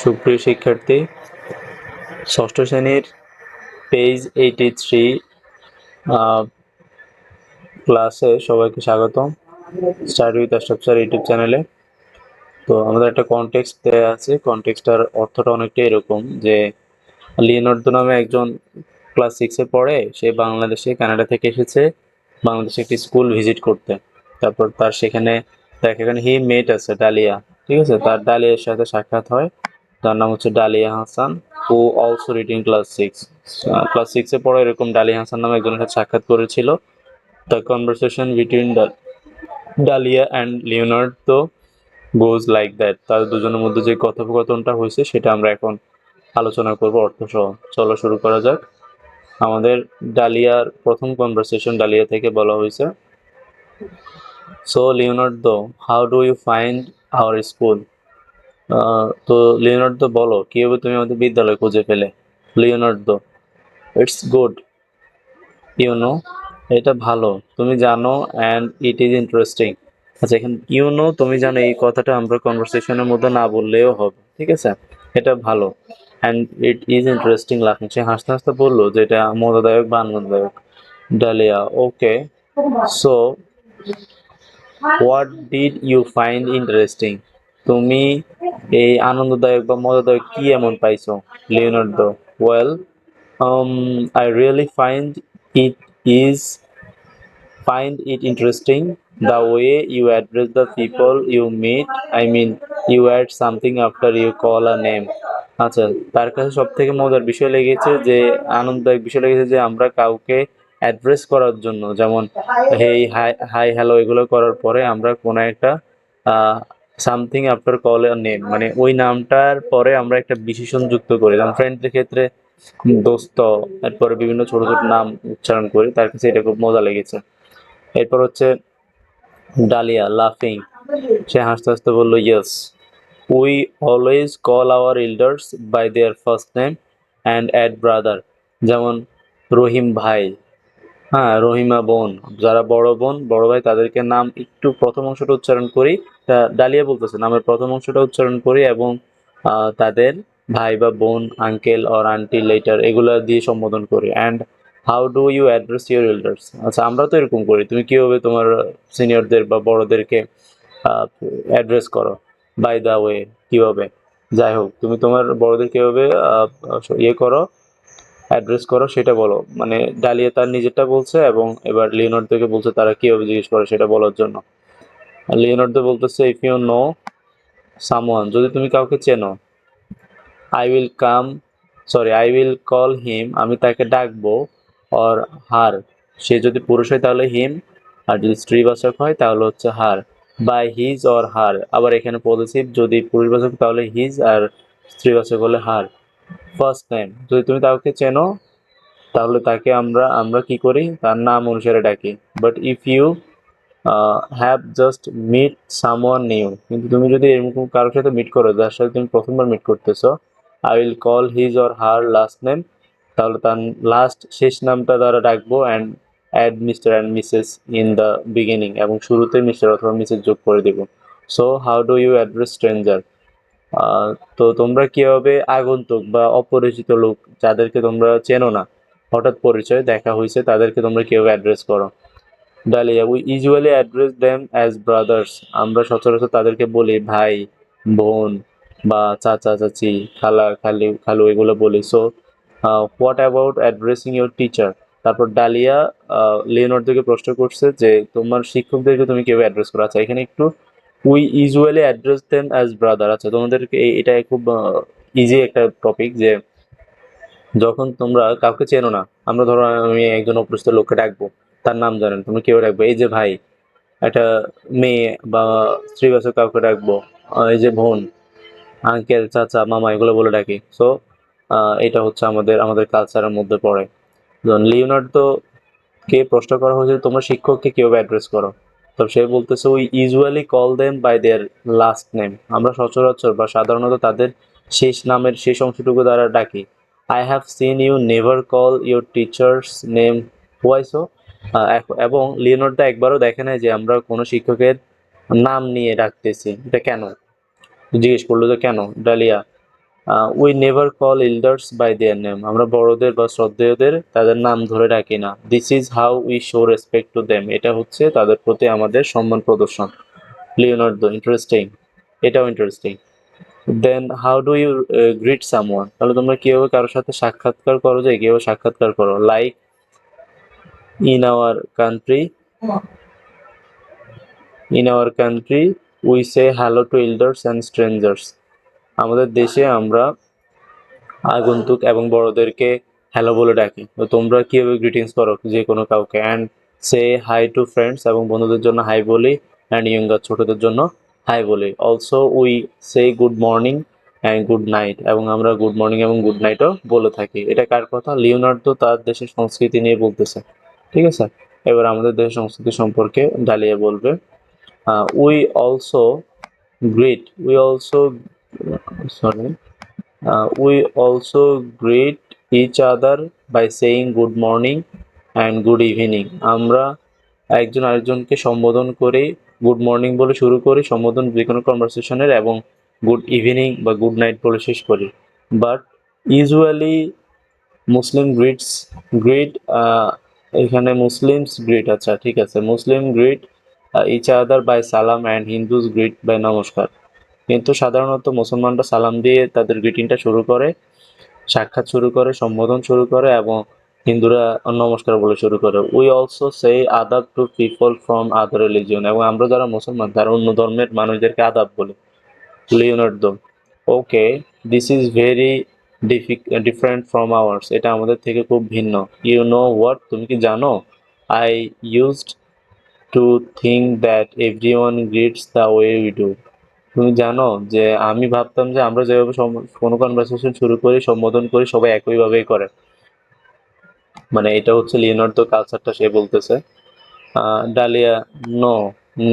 সুপ্রিয় শিক্ষার্থী, ষষ্ঠ শ্রেণীর পেজ 83 ক্লাসে সবাইকে স্বাগতম। Study with Ashraf sir YouTube চ্যানেলে। তো আমাদের একটা কনটেক্সট দেওয়া আছে। কনটেক্সটার অর্থটা অনেকটা এরকম যে লিওনার্দো নামে একজন ক্লাস 6-এ পড়ে, সে বাংলাদেশে কানাডা থেকে এসেছে বাংলাদেশে একটি স্কুল ভিজিট করতে। তারপর তার সেখানে হি মেট আছে ডালিয়া, ঠিক আছে, তার ডালিয়ার সাথে সাক্ষাৎ হয়। তার নাম হচ্ছে ডালিয়া হাসান, ও অলসো রিডিং ক্লাস 6 এ পড়ে এরকম ডালিয়া হাসান নামে একজনের সাথে সাক্ষাৎ করেছিল। The conversation between dahlia and Leonardo goes like that. তাদের দুজনের মধ্যে যে কথোপকথনটা হয়েছে সেটা আমরা এখন আলোচনা করব অর্থসহ। চলো শুরু করা যাক। আমাদের ডালিয়ার প্রথম কনভারসেশন ডালিয়া থেকে বলা হয়েছে, so Leonardo, how do you find our school? তো লিওনার্দো বলো, কিভাবে তুমি আমাদের বিদ্যালয় খুঁজে পেলে? Leonardo, it's good, you know, এটা ভালো, তুমি জানো, অ্যান্ড ইট ইজ ইন্টারেস্টিং। আচ্ছা, এখানে ইউ নো, তুমি জানো, এই কথাটা আমরা কনভারসেশনের মধ্যে না বললেও হবে, ঠিক আছে। এটা ভালো, অ্যান্ড ইট ইজ ইন্টারেস্টিং লাগছে। সে হাসতে হাসতে বললো যে এটা মজাদায়ক বা আনন্দদায়ক। Dalia, okay, so what did you find interesting? তুমি এই আনন্দদায়ক বা মজাদায়ক কি এমন পাইছো? Leonardo, well, I really it is find it interesting the way you address the people you meet. I mean, you add something after you call a name. আচ্ছা, তার কাছে সব থেকে মজার বিষয় লেগেছে যে আনন্দদায়ক বিষয় লেগেছে যে আমরা কাউকে অ্যাড্রেস করার জন্য, যেমন হেই, হাই, হাই, হ্যালো, এগুলো করার পরে আমরা কোনো একটা something after call a name, মানে ওই নামটার পরে আমরা একটা বিশেষণ যুক্ত করি। যেমন ফ্রেন্ডদের ক্ষেত্রে দোস্ত, এরপরে বিভিন্ন ছোট ছোট নাম উচ্চারণ করি। তার কাছে এটা খুব মজা লেগেছে। এরপর হচ্ছে ডালিয়া, লাফিং, সে হাসতে হাসতে বললো, yes, we always call our elders by their first name and add brother. যেমন রহিম ভাই, হ্যাঁ, রহিমা বোন, যারা বড় বোন বড় ভাই তাদেরকে নাম একটু প্রথম অংশটা উচ্চারণ করি, ডালিয়া বলতেছে নামের প্রথম অংশটা উচ্চারণ করি, এবং তাদের ভাই বা বোন, আঙ্কেল অর আন্টি লেটার এগুলা দিয়ে সম্বোধন করি। And how do you address your elders? আচ্ছা, আমরা তো এরকম করি, তুমি কিভাবে তোমার সিনিয়রদের বা বড়দেরকে অ্যাড্রেস করো? বাই দা ওয়ে, কিভাবে, যাই হোক, তুমি তোমার বড়দের কিভাবে করো, অ্যাড্রেস করো সেটা বলো। মানে ডালিয়া তার নিজেরটা বলছে এবং এবার লিওনার্দোকে বলছে তারা কিভাবে জিজ্ঞেস করে সেটা বলার জন্য। আর লিওনার্দো বলতেছে, ইফ ইউ নো সামওয়ান, যদি তুমি কাউকে চেনো, I will come I will call him, আমি তাকে ডাকবো, অর হার, সে যদি পুরুষ হয় তাহলে হিম, আর যদি স্ত্রীবাচক হয় তাহলে হচ্ছে হার, বাই হিজ অর হার। আবার এখানে পজিটিভ, যদি পুরুষবাচক তাহলে হিজ, আর স্ত্রীবাচক হলে হার। ফার্স্ট নেম, যদি তুমি কাউকে চেনো তাহলে তাকে আমরা আমরা কি করি, তার নাম অনুসারে ডাকি। But if you have just meet someone new, কিন্তু তুমি যদি এরকম কারোর সাথে মিট করো যার সাথে তুমি প্রথমবার মিট করতেছো, I will call his or her last name, তাহলে তার লাস্ট শেষ নামটা দ্বারা ডাকবো, and add mister and missus in the beginning, এবং শুরুতে মিস্টার অথবা মিসেস যোগ করে দিব। So how do you address stranger? তো তোমরা কিভাবে আগন্তুক বা অপরিচিত লোক, যাদেরকে তোমরা চেনো না, হঠাৎ পরিচয় দেখা হয়েছে, তাদেরকে তোমরা কিভাবে অ্যাড্রেস করো? Dahlia, we usually address them as brothers, আমরা সচরাচর তাদেরকে বলি ভাই, বোন, বা চাচা চাচি, খালা খালি খালু, এগুলো বলি। So what about addressing your teacher? তারপর ডালিয়া লিওনার্দোকে প্রশ্ন করছে যে তোমার শিক্ষকদেরকে তুমি কিভাবে অ্যাড্রেস করো। আচ্ছা, এখানে একটু we usually address them as brother. আচ্ছা, তোমাদেরকে এটা খুব ইজি একটা টপিক যে যখন তোমরা কাউকে চেনো না, আমরা ধরো আমি একজন অপরিচিত লোককে ডাকবো, তার নাম জানেন, তুমি কেউ ডাকবো, এই যে ভাই, একটা মেয়ে বা স্ত্রীবাচক কাউকে ডাকবো, এই যে বোন, আঙ্কেল, চাচা, মামা, এগুলো বলে ডাকি। সো এটা হচ্ছে আমাদের আমাদের কালচারের মধ্যে পড়ে। লিওনার্দো কে প্রশ্ন করা হয়েছে তোমরা শিক্ষককে কিভাবে অ্যাড্রেস করো, তো সে বলতেছে, we usually call them by their last name, আমরা সচরাচর বা সাধারণত তাদের শেষ নামের শেষ অংশটুকু দ্বারা ডাকি। I have seen you never call your teachers name, why so? এবং লিওনার্দো একবারও দেখে নাই যে আমরা কোনো শিক্ষকের নাম নিয়ে ডাকতেছি, এটা কেন? জিজ্ঞেস করলো যে কেন। Dalia, we never call elders by their name, আমরা বড়দের বা শ্রদ্ধেয়দের তাদের নাম ধরে ডাকি না। This is how we show respect to them, এটা হচ্ছে তাদের প্রতি আমাদের সম্মান প্রদর্শন। লিওনার্দো, ইন্টারেস্টিং, এটাও interesting. Then how do you greet someone, তাহলে তোমরা কিভাবে কারোর সাথে সাক্ষাৎকার করো, যে কিভাবে সাক্ষাৎকার করো? Like in our country, we say hello to elders and strangers, আমাদের দেশে আমরা আগন্তুক এবং বড়দেরকে হ্যালো বলে ডাকি। তো তোমরা কিভাবে গ্রিটিংস করো যে কোনো কাউকে? And say hi to friends, এবং বন্ধুদের জন্য হাই বলি। অ্যান্ড ইয়ঙ্গার, ছোটদের জন্য হাই বলি। Also we say good morning and good night, এবং আমরা গুড মর্নিং এবং গুড নাইটও বলে থাকি। এটা কার কথা? লিওনার্দো তার দেশের সংস্কৃতি নিয়ে বলতেছে। ঠিক আছে, এবার আমাদের দেশের সংস্কৃতি সম্পর্কে ডালিয়া বলবে। We also sorry, we also greet each other by saying good morning and good evening, আমরা একজন আরেকজনকে সম্বোধন করি, গুড মর্নিং বলে শুরু করি সম্বোধন যে কোনো কনভারসেশনের, এবং গুড ইভিনিং বা গুড নাইট বলে শেষ করি। বাট ইউজুয়ালি মুসলিম গ্রিট, এখানে মুসলিমস গ্রিট, আচ্ছা ঠিক আছে, মুসলিম গ্রিট ইচ আদার বাই সালাম অ্যান্ড হিন্দুজ গ্রিট বাই নমস্কার। কিন্তু সাধারণত মুসলমানরা সালাম দিয়ে তাদের গ্রিটিংটা শুরু করে, সাক্ষাৎ শুরু করে, সম্বোধন শুরু করে, এবং হিন্দুরা নমস্কার বলে শুরু করে। We also say adab to people from other religion, এবং আমরা যারা মুসলমান তারা অন্য ধর্মের মানুষদেরকে আদাব বলি। Leonardo, okay, this is very different from hours, এটা আমাদের থেকে খুব ভিন্ন। ইউ নো হোয়াট, তুমি কি জানো? I used to think that everyone গ্রিটস the way we do, তুমি জানো যে আমি ভাবতাম যে আমরা যেভাবে কোনো কনভারসেশন শুরু করি, সম্বোধন করি, সবাই একইভাবেই করে। মানে এটা হচ্ছে লিওনার্দো কালচারটা সে বলতেছে। ডালিয়া, নো,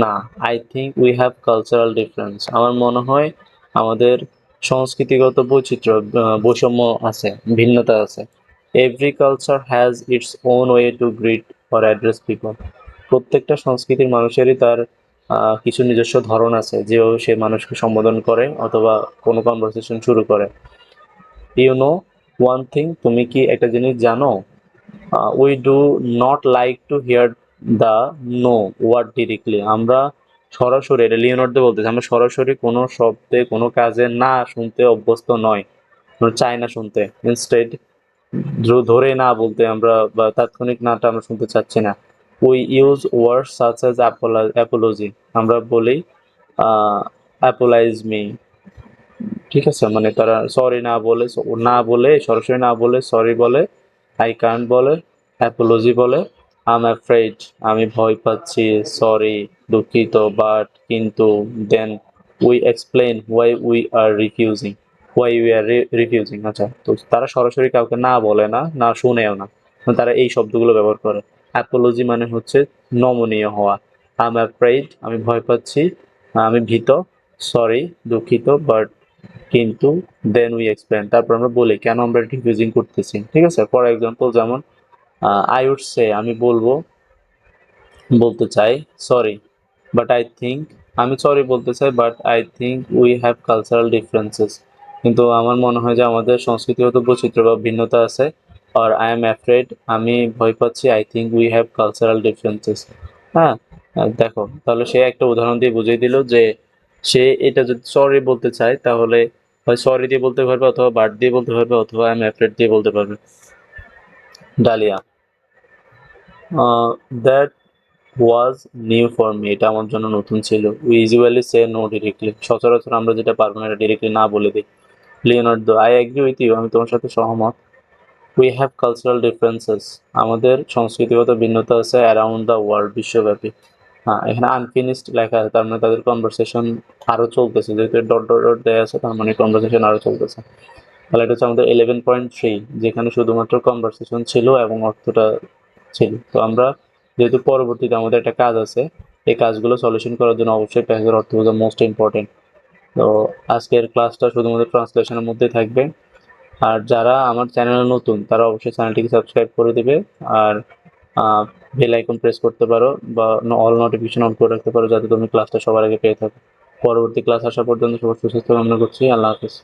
না, I think we have cultural difference, আমার মনে হয় আমাদের সংস্কৃতিগত বৈষম্য আছে, ভিন্নতা আছে। Every culture has its own way to grit or address people, প্রত্যেকটা সংস্কৃতির মানুষেরই তার কিছু নিজস্ব ধরন আছে যেভাবে সে মানুষকে সম্বোধন করে অথবা কোনো কনভারসেশন শুরু করে। ইউ নো ওয়ান থিং, তুমি কি একটা জিনিস জানো? We do not like to hear the no word directly, আমরা সরাসরি, এটা লিওনার্দো বলতেছে, আমরা সরাসরি কোনো শব্দে কোনো কাজে না শুনতে অভ্যস্ত নয়, আমরা চাই না শুনতে। ইনস্টেড, ধরে না বলতে আমরা, বা তাৎক্ষণিক নাটা আমরা শুনতে চাচ্ছি না। We use words such as Apology, আমরা বলি অ্যাপোলাইজ মি। ঠিক আছে, মানে তারা সরি না বলে সরাসরি না বলে সরি বলে, আই কান্ট বলে, অ্যাপোলজি বলে, আই এম অ্যাফ্রেড, আমি ভয় পাচ্ছি, সরি দুঃখিত, বাট কিন্তু, then we explain why we are refusing. আচ্ছা, তো তারা সরাসরি কাউকে না বলে না, না শুনেও না, তারা এই শব্দগুলো ব্যবহার করে। অ্যাপোলজি মানে হচ্ছে নমনীয় হওয়া। আই এম অ্যাফ্রেড, আমি ভয় পাচ্ছি, আমি ভীত, সরি দুঃখিত, বাট কিন্তু, দেন উই এক্সপ্লেন, তারপর আমরা বলি কেন আমরা ডিফিউজিং করতেছি। ঠিক আছে, ফর এক্সাম্পল যেমন আই উড সে, আমি বলতে চাই সরি, বাট আই থিঙ্ক, আমি সরি বলতে চাই, but I think we have cultural differences, কিন্তু আমার মনে হয় যে আমাদের সংস্কৃতিগত বৈচিত্র্য বা ভিন্নতা আছে। আর আই এম অ্যাফ্রেড, আমি ভয় পাচ্ছি, I think we have cultural differences. হ্যাঁ, দেখো তাহলে সে একটা উদাহরণ দিয়ে বুঝিয়ে দিল যে সে এটা যদি সরি বলতে চায় তাহলে হয় সরি দিয়ে বলতে পারবে, অথবা বাট দিয়ে বলতে পারবে, অথবা আই এম অ্যাফ্রেড দিয়ে বলতে পারবে। Dalia, that was new for me, এটা আমার জন্য নতুন ছিল। We usually say no directly, সচরাচর আমরা যেটা পারবো না এটা ডিরেক্টলি না বলে দিই। Leonardo, I agree with you, আমি তোমার সাথে সহমত। উই হ্যাভ কালচারাল ডিফারেন্সেস, আমাদের সংস্কৃতিগত ভিন্নতা আছে অ্যারাউন্ড দ্য ওয়ার্ল্ড, বিশ্বব্যাপী। হ্যাঁ, এখানে আনফিনিশড লেখা আছে, তার মানে তাদের কনভারসেশন আরো চলতেছে, যেহেতু ডট ডট ডট দেওয়া আছে তার মানে কনভারসেশন আরো চলতেছে। তাহলে এটা হচ্ছে আমাদের 11.3, যেখানে শুধুমাত্র কনভারসেশন ছিল এবং অর্থটা ছিল। তো আমরা যেহেতু পরবর্তীতে আমাদের একটা কাজ আছে, এই কাজগুলো সলিউশন করার জন্য অবশ্যই প্যাসেজের অর্থ বোঝা মোস্ট ইম্পর্টেন্ট। তো আজকের ক্লাসটা শুধুমাত্র ট্রান্সলেশনের মধ্যেই থাকবে। আর যারা আমার চ্যানেলে নতুন তারা অবশ্যই চ্যানেলটিকে সাবস্ক্রাইব করে দিবে, আর বেল আইকন প্রেস করতে পারো, বা অল নোটিফিকেশন অন করে রাখতে পারো, যাতে তুমি ক্লাসটা সবার আগে পেয়ে থাকো। পরবর্তী ক্লাস আসা পর্যন্ত সবার সুস্বাস্থ্য কামনা করছি। আল্লাহ হাফিজ।